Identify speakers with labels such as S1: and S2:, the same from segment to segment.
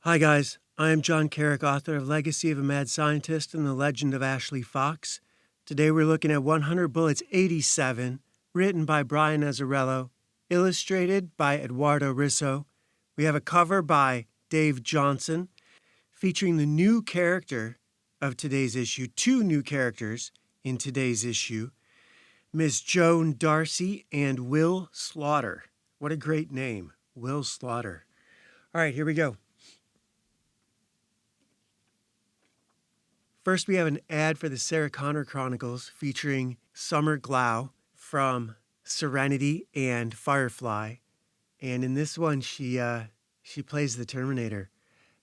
S1: Hi, guys. I am John Carrick, author of Legacy of a Mad Scientist and The Legend of Ashley Fox. Today we're looking at 100 Bullets 87, written by Brian Azzarello, illustrated by Eduardo Risso. We have a cover by Dave Johnson, featuring the new character of today's issue, two new characters in today's issue, Miss Joan Darcy and Will Slaughter. What a great name, Will Slaughter. All right, here we go. First, we have an ad for the Sarah Connor Chronicles featuring Summer Glau from Serenity and Firefly. And in this one, she plays the Terminator.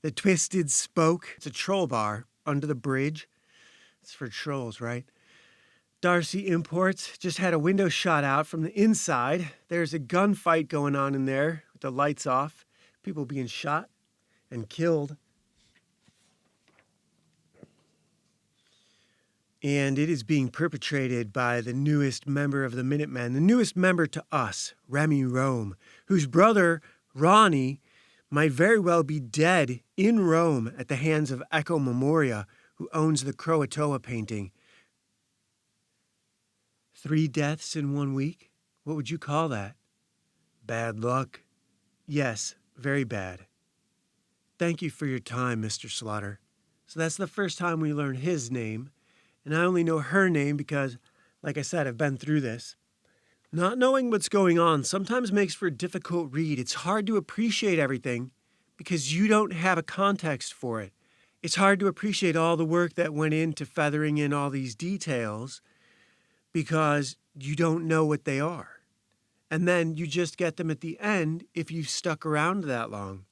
S1: The Twisted Spoke. It's a troll bar under the bridge. It's for trolls, right? Darcy Imports just had a window shot out from the inside. There's a gunfight going on in there with the lights off. People being shot and killed. And it is being perpetrated by the newest member of the Minutemen, the newest member to us, Remy Rome, whose brother, Ronnie, might very well be dead in Rome at the hands of Echo Memoria, who owns the Croatoa painting. 3 deaths in 1 week? What would you call that? Bad luck? Yes, very bad. Thank you for your time, Mr. Slaughter. So that's the first time we learn his name. And I only know her name because, like I said, I've been through this. Not knowing what's going on sometimes makes for a difficult read. It's hard to appreciate everything because you don't have a context for it. It's hard to appreciate all the work that went into feathering in all these details because you don't know what they are. And then you just get them at the end if you've stuck around that long.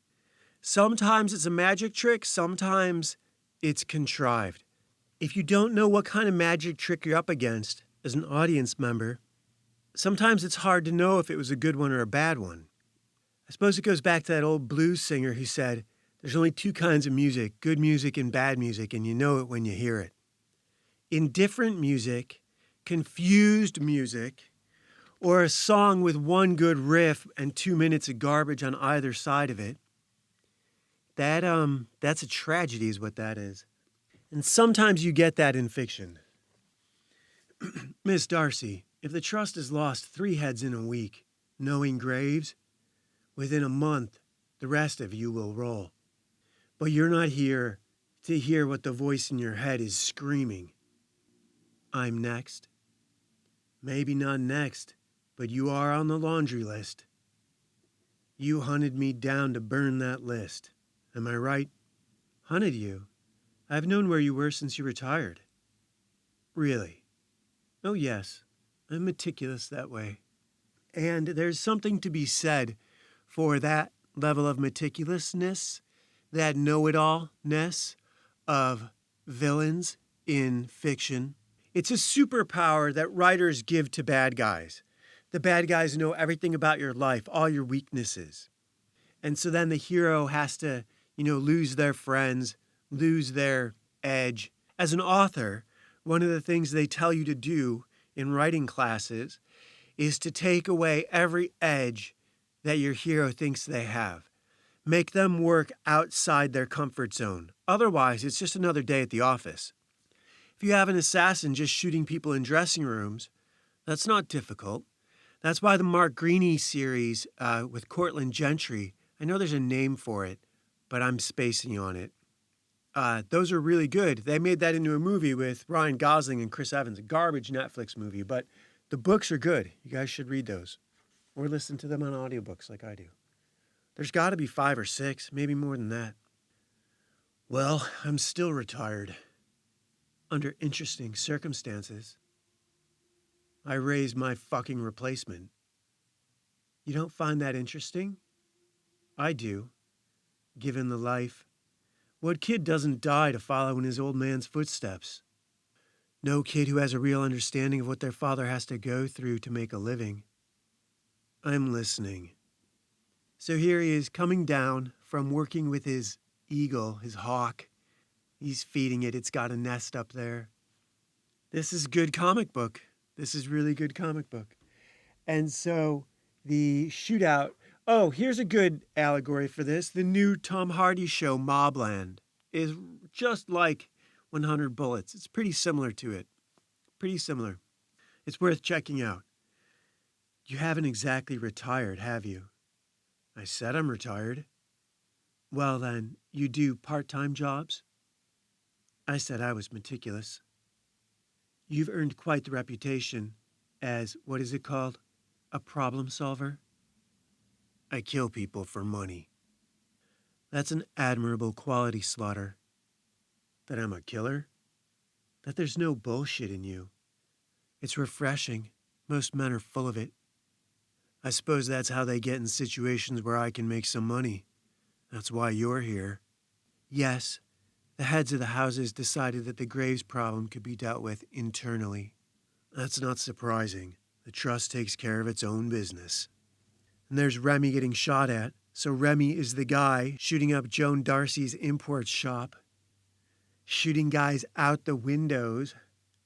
S1: Sometimes it's a magic trick, sometimes it's contrived. If you don't know what kind of magic trick you're up against as an audience member, sometimes it's hard to know if it was a good one or a bad one. I suppose it goes back to that old blues singer who said, there's only 2 kinds of music, good music and bad music, and you know it when you hear it. Indifferent music, confused music, or a song with 1 good riff and 2 minutes of garbage on either side of it, that's a tragedy is what that is. And sometimes you get that in fiction. Miss Darcy, if the trust has lost 3 heads in a week, knowing graves, within a month, the rest of you will roll. But you're not here to hear what the voice in your head is screaming. I'm next. Maybe not next, but you are on the laundry list. You hunted me down to burn that list. Am I right? Hunted you? I've known where you were since you retired. Really? Oh, yes. I'm meticulous that way. And there's something to be said for that level of meticulousness, that know-it-all-ness of villains in fiction. It's a superpower that writers give to bad guys. The bad guys know everything about your life, all your weaknesses. And so then the hero has to, lose their friends, lose their edge. As an author, one of the things they tell you to do in writing classes is to take away every edge that your hero thinks they have. Make them work outside their comfort zone. Otherwise, it's just another day at the office. If you have an assassin just shooting people in dressing rooms, that's not difficult. That's why the Mark Greaney series with Cortland Gentry, I know there's a name for it, but I'm spacing on it. Those are really good. They made that into a movie with Ryan Gosling and Chris Evans, a garbage Netflix movie, but the books are good. You guys should read those or listen to them on audiobooks like I do. There's got to be 5 or 6, maybe more than that. Well, I'm still retired. Under interesting circumstances. I raised my fucking replacement. You don't find that interesting? I do, given the life. What kid doesn't die to follow in his old man's footsteps? No kid who has a real understanding of what their father has to go through to make a living. I'm listening. So here he is coming down from working with his eagle, his hawk. He's feeding it. It's got a nest up there. This is good comic book. This is really good comic book. And so the shootout Oh, here's a good allegory for this. The new Tom Hardy show, Mobland, is just like 100 Bullets. It's pretty similar to it. Pretty similar. It's worth checking out. You haven't exactly retired, have you? I said I'm retired. Well, then, you do part-time jobs? I said I was meticulous. You've earned quite the reputation as, what is it called? A problem solver? I kill people for money. That's an admirable quality, Slaughter. That I'm a killer? That there's no bullshit in you. It's refreshing. Most men are full of it. I suppose that's how they get in situations where I can make some money. That's why you're here. Yes, the heads of the houses decided that the Graves problem could be dealt with internally. That's not surprising. The trust takes care of its own business. And there's Remy getting shot at. So Remy is the guy shooting up Joan Darcy's import shop. Shooting guys out the windows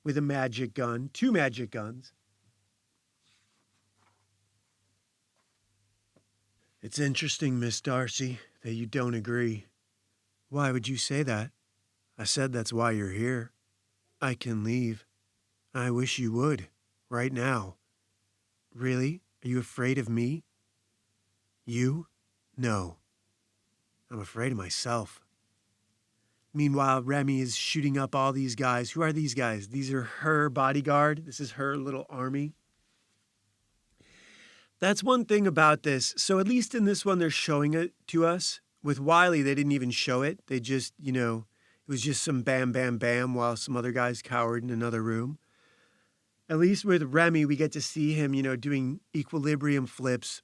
S1: with a magic gun. 2 magic guns. It's interesting, Miss Darcy, that you don't agree. Why would you say that? I said that's why you're here. I can leave. I wish you would. Right now. Really? Are you afraid of me? You? No. I'm afraid of myself. Meanwhile, Remy is shooting up all these guys. Who are these guys? These are her bodyguard. This is her little army. That's one thing about this. So at least in this one, they're showing it to us. With Wiley, they didn't even show it. They just, it was just some bam, bam, bam while some other guys cowered in another room. At least with Remy, we get to see him, doing equilibrium flips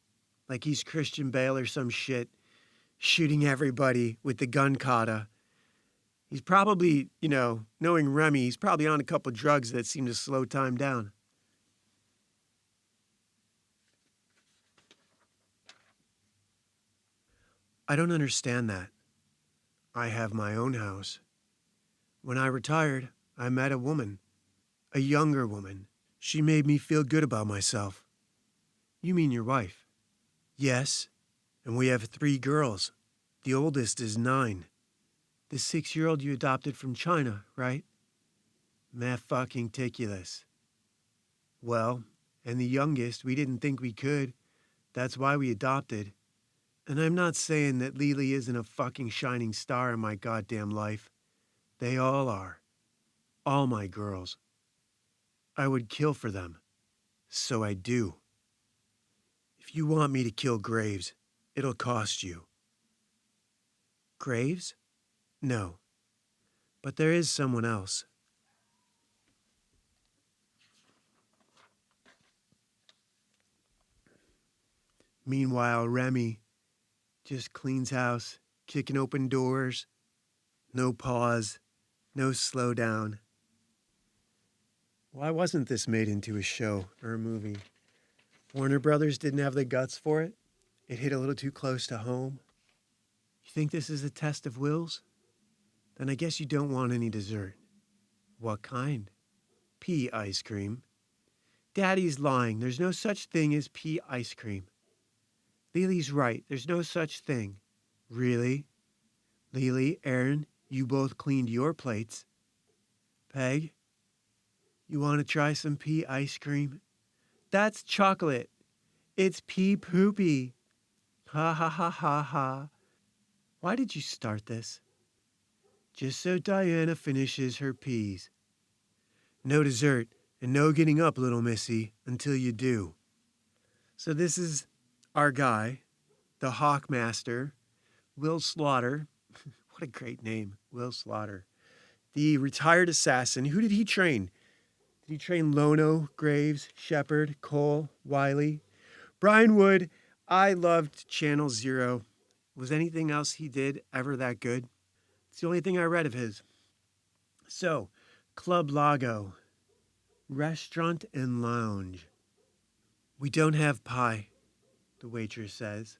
S1: like he's Christian Bale or some shit, shooting everybody with the gun kata. He's probably, knowing Remy, he's probably on a couple drugs that seem to slow time down. I don't understand that. I have my own house. When I retired, I met a woman, a younger woman. She made me feel good about myself. You mean your wife? Yes, and we have 3 girls. The oldest is 9. The 6-year-old you adopted from China, right? Fucking-ticulous. Well, and the youngest, we didn't think we could. That's why we adopted. And I'm not saying that Lily isn't a fucking shining star in my goddamn life. They all are. All my girls. I would kill for them. So I do. If you want me to kill Graves, it'll cost you. Graves? No. But there is someone else. Meanwhile, Remy just cleans house, kicking open doors. No pause, no slow down. Why wasn't this made into a show or a movie? Warner Brothers didn't have the guts for it? It hit a little too close to home? You think this is a test of wills? Then I guess you don't want any dessert. What kind? Pea ice cream. Daddy's lying. There's no such thing as pea ice cream. Lily's right. There's no such thing. Really? Lily, Aaron, you both cleaned your plates. Peg, you want to try some pea ice cream? That's chocolate. It's pea poopy. Ha ha ha ha ha. Why did you start this? Just so Diana finishes her peas. No dessert and no getting up, little missy, until you do. So this is our guy, the Hawk Master, Will Slaughter. What a great name, Will Slaughter. The retired assassin. Who did he train? Did he train Lono, Graves, Shepard, Cole, Wiley? Brian Wood. I loved Channel Zero. Was anything else he did ever that good? It's the only thing I read of his. So, Club Lago, restaurant and lounge. We don't have pie, the waitress says.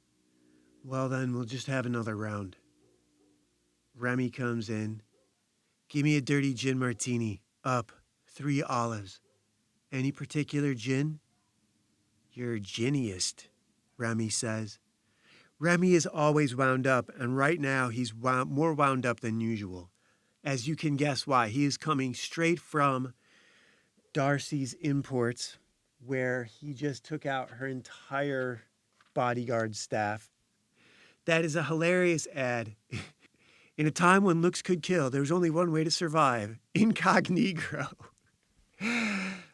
S1: Well then, we'll just have another round. Remy comes in. Give me a dirty gin martini. Up. 3 olives. Any particular gin? You're giniest, Remy says. Remy is always wound up, and right now he's more wound up than usual. As you can guess why. He is coming straight from Darcy's Imports, where he just took out her entire bodyguard staff. That is a hilarious ad. In a time when looks could kill, there was only one way to survive: incognito.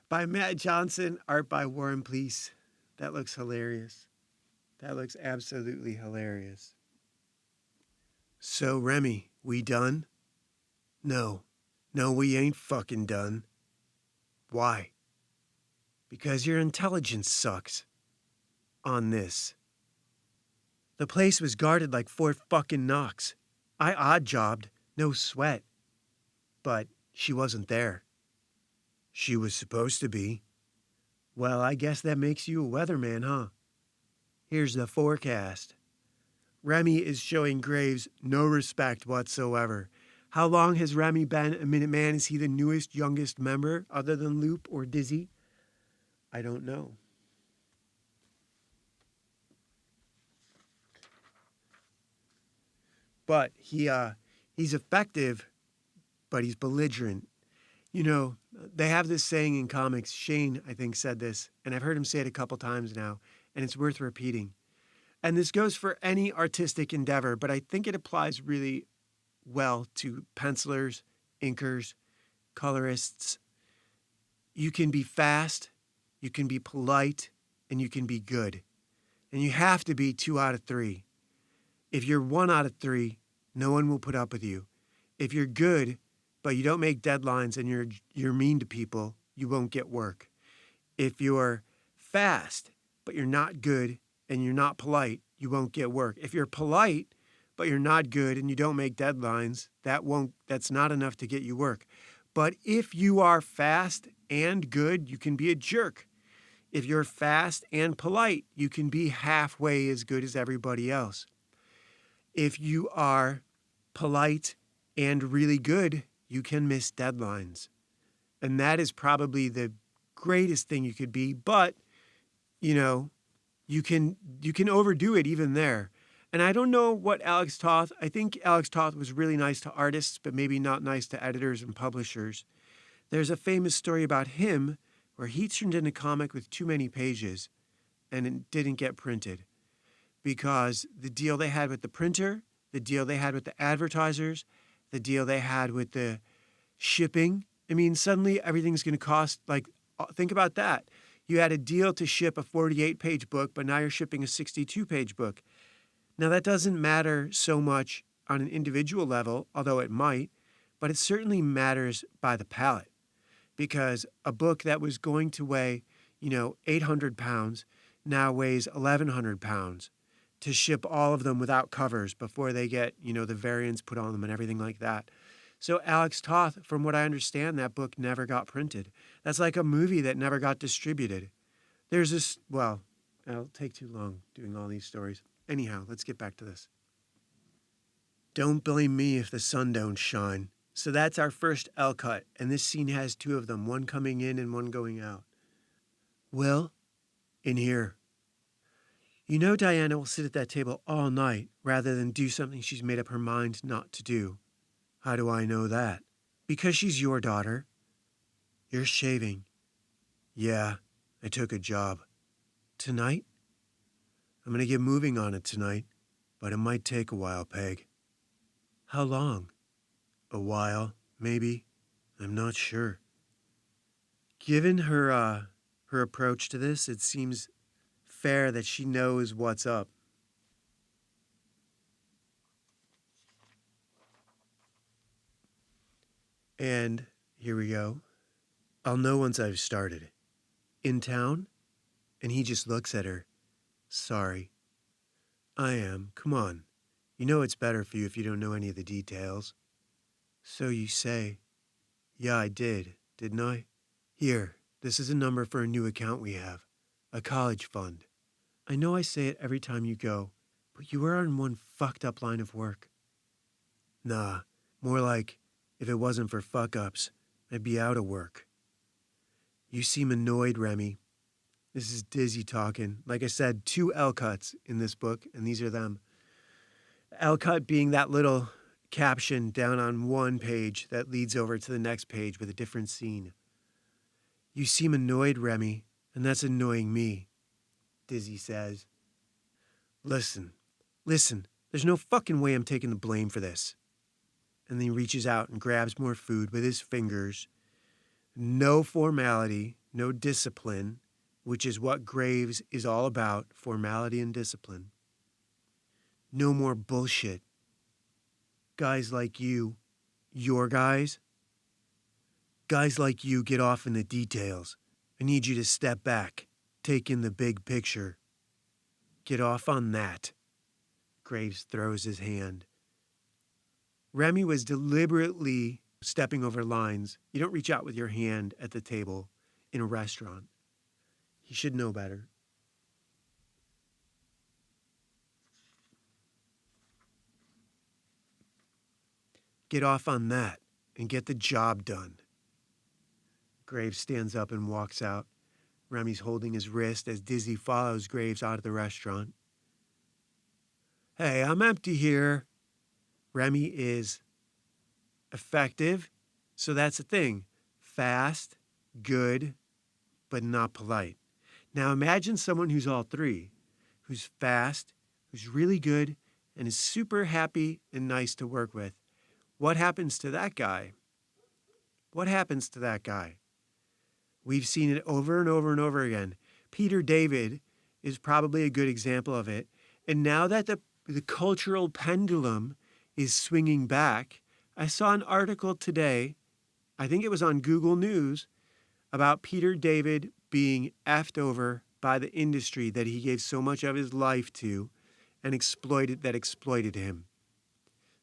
S1: By Matt Johnson, art by Warren Pleece. That looks hilarious. That looks absolutely hilarious. So, Remy, we done? No, we ain't fucking done. Why? Because your intelligence sucks. On this. The place was guarded like Fort fucking Knox. I odd-jobbed, no sweat. But she wasn't there. She was supposed to be. Well, I guess that makes you a weatherman, huh? Here's the forecast. Remy is showing Graves no respect whatsoever. How long has Remy been a Minuteman? Is he the newest, youngest member, other than Loop or Dizzy? I don't know. But he's effective, but he's belligerent. You know, they have this saying in comics. Shane, I think, said this, and I've heard him say it a couple times now, and it's worth repeating. And this goes for any artistic endeavor, but I think it applies really well to pencilers, inkers, colorists. You can be fast, you can be polite, and you can be good. And you have to be 2 out of 3. If you're 1 out of 3, no one will put up with you. If you're good, but you don't make deadlines and you're mean to people, you won't get work. If you're fast, but you're not good and you're not polite, you won't get work. If you're polite, but you're not good and you don't make deadlines, that's not enough to get you work. But if you are fast and good, you can be a jerk. If you're fast and polite, you can be halfway as good as everybody else. If you are polite and really good, you can miss deadlines. And that is probably the greatest thing you could be, but you know, you can overdo it even there. And I don't know what Alex Toth, I think Alex Toth was really nice to artists, but maybe not nice to editors and publishers. There's a famous story about him where he turned in a comic with too many pages and it didn't get printed because the deal they had with the printer, the deal they had with the advertisers, the deal they had with the shipping. I mean, suddenly everything's going to cost, like, think about that. You had a deal to ship a 48-page book, but now you're shipping a 62-page book. Now, that doesn't matter so much on an individual level, although it might, but it certainly matters by the palette. Because a book that was going to weigh, 800 pounds now weighs 1,100 pounds to ship all of them without covers before they get, the variants put on them and everything like that. So Alex Toth, from what I understand, that book never got printed. That's like a movie that never got distributed. There's this, well, it'll take too long doing all these stories. Anyhow, let's get back to this. Don't blame me if the sun don't shine. So that's our first L cut, and this scene has 2 of them, one coming in and one going out. Will, in here. You know Diana will sit at that table all night rather than do something she's made up her mind not to do. How do I know that? Because she's your daughter. You're shaving. Yeah, I took a job. Tonight? I'm going to get moving on it tonight, but it might take a while, Peg. How long? A while, maybe. I'm not sure. Given her approach to this, it seems fair that she knows what's up. And here we go. I'll know once I've started. In town? And he just looks at her. Sorry. I am. Come on. You know it's better for you if you don't know any of the details. So you say. Yeah, I did, didn't I? Here, this is a number for a new account we have. A college fund. I know I say it every time you go, but you are on one fucked up line of work. Nah, more like, if it wasn't for fuck-ups, I'd be out of work. You seem annoyed, Remy. This is Dizzy talking. Like I said, 2 L cuts in this book, and these are them. L cut being that little caption down on one page that leads over to the next page with a different scene. You seem annoyed, Remy, and that's annoying me, Dizzy says. Listen, there's no fucking way I'm taking the blame for this. And then he reaches out and grabs more food with his fingers. No formality, no discipline, which is what Graves is all about, formality and discipline. No more bullshit. Guys like you, your guys like you get off in the details. I need you to step back, take in the big picture. Get off on that. Graves throws his hand. Remy was deliberately stepping over lines. You don't reach out with your hand at the table in a restaurant. He should know better. Get off on that and get the job done. Graves stands up and walks out. Remy's holding his wrist as Dizzy follows Graves out of the restaurant. Hey, I'm empty here. Remy is effective, so that's the thing. Fast, good, but not polite. Now imagine someone who's all three, who's fast, who's really good, and is super happy and nice to work with. What happens to that guy? What happens to that guy? We've seen it over and over and over again. Peter David is probably a good example of it. And now that the cultural pendulum is swinging back, I saw an article today, I think it was on Google News, about Peter David being effed over by the industry that he gave so much of his life to and exploited him.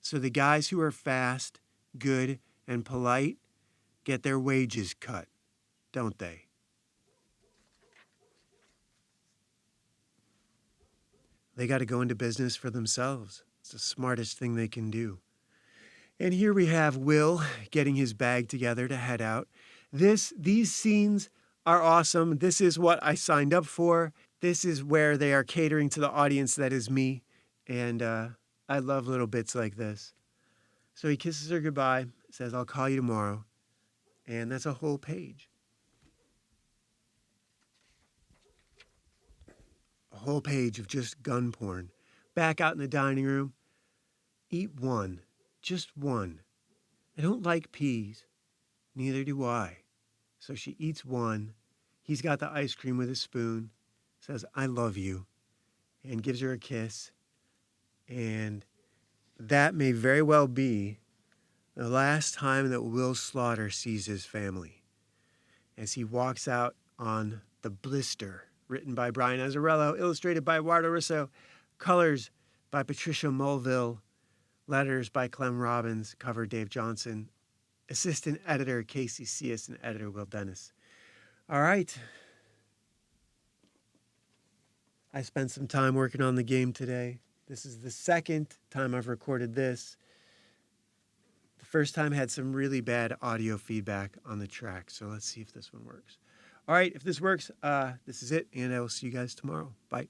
S1: So the guys who are fast, good, and polite get their wages cut, don't they? They got to go into business for themselves. It's the smartest thing they can do. And here we have Will getting his bag together to head out. These scenes are awesome. This is what I signed up for. This is where they are catering to the audience that is me. And I love little bits like this. So he kisses her goodbye, says, I'll call you tomorrow. And that's a whole page. A whole page of just gun porn. Back out in the dining room. Eat one. Just one. I don't like peas. Neither do I. So she eats one. He's got the ice cream with a spoon. Says, I love you. And gives her a kiss. And that may very well be the last time that Will Slaughter sees his family. As he walks out on The Blister, written by Brian Azzarello, illustrated by Eduardo Russo, colors by Patricia Mulville, letters by Clem Robbins, cover Dave Johnson, assistant editor Casey Cias, and editor Will Dennis. All right. I spent some time working on the game today. This is the second time I've recorded this. The first time had some really bad audio feedback on the track, so let's see if this one works. All right, if this works, this is it, and I will see you guys tomorrow. Bye.